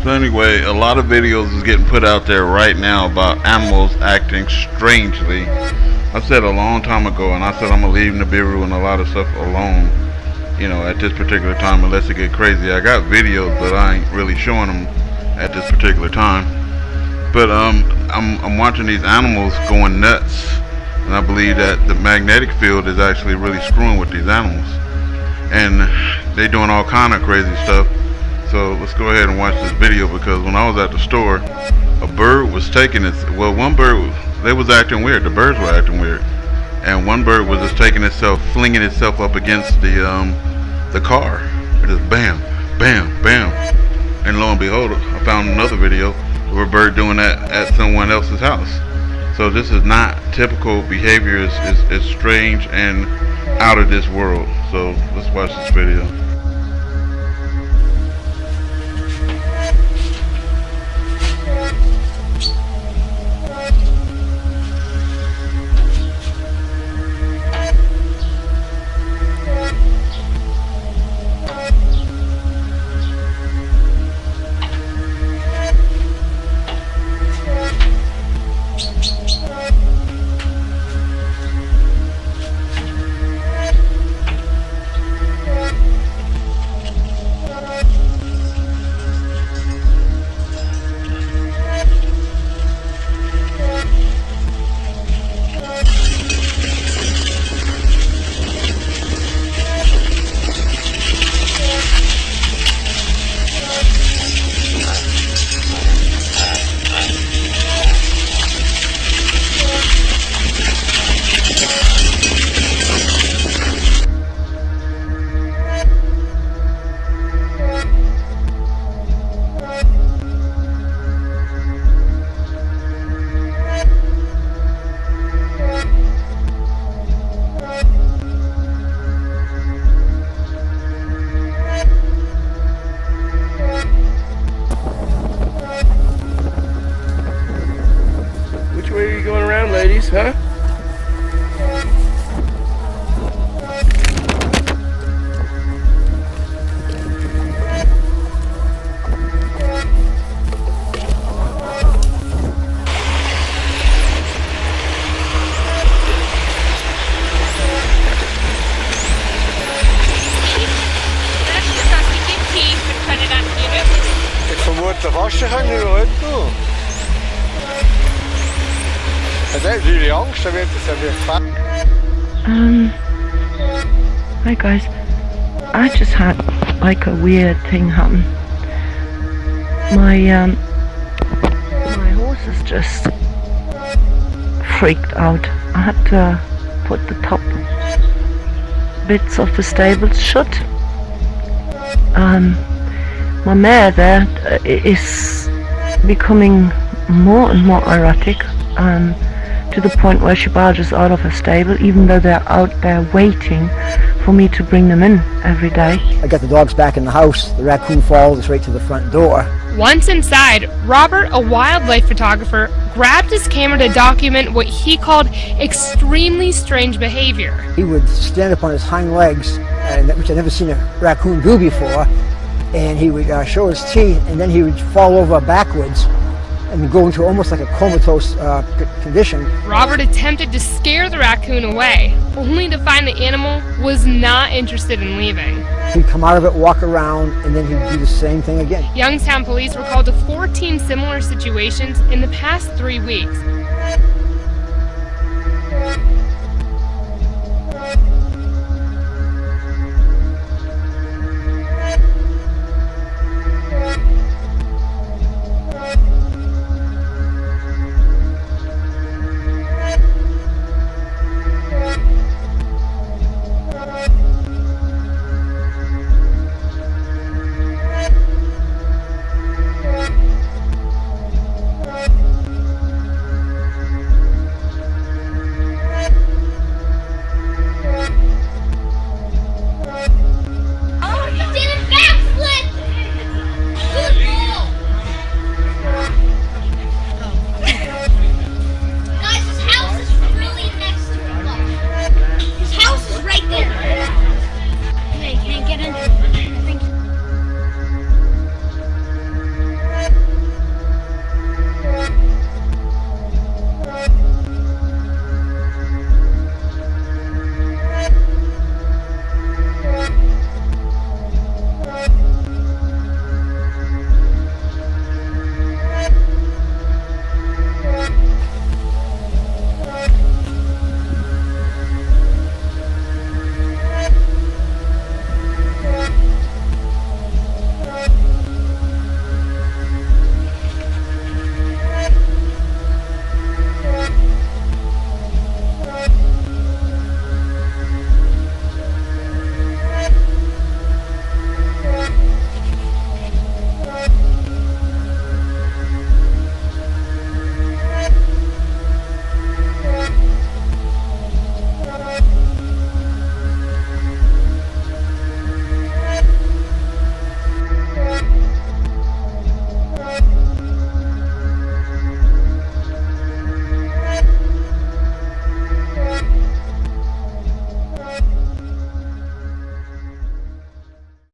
So anyway, a lot of videos is getting put out there right now about animals acting strangely. I said a long time ago, and I said I'm gonna leave Nibiru and a lot of stuff alone, you know, at this particular time unless it get crazy. I got videos, but I ain't really showing them at this particular time. But I'm watching these animals going nuts, and I believe that the magnetic field is actually really screwing with these animals, and they doing all kind of crazy stuff. So let's go ahead and watch this video, because when I was at the store, a bird was taking its, well, one bird, they was acting weird, the birds were acting weird, and one bird was just taking itself, flinging itself up against the car. It just bam, bam, bam, and lo and behold, I found another video of a bird doing that at someone else's house. So this is not typical behavior. It's strange and out of this world. So let's watch this video. Huh? Ik vermoed de wasgang nu uit toe. Heeft jullie angst? Dan wird es ja weer Hi guys. I just had like a weird thing happen. My horse is just freaked out. I had to put the top bits of the stables shut. My mare there is becoming more and more erratic, to the point where she barges out of her stable, even though they're out there waiting for me to bring them in every day. I got the dogs back in the house. The raccoon followed us right to the front door. Once inside, Robert, a wildlife photographer, grabbed his camera to document what he called extremely strange behavior. He would stand up on his hind legs, which I'd never seen a raccoon do before, and he would show his teeth, and then he would fall over backwards and go into almost like a comatose condition. Robert attempted to scare the raccoon away, only to find the animal was not interested in leaving. He'd come out of it, walk around, and then he'd do the same thing again. Youngstown police were called to 14 similar situations in the past 3 weeks.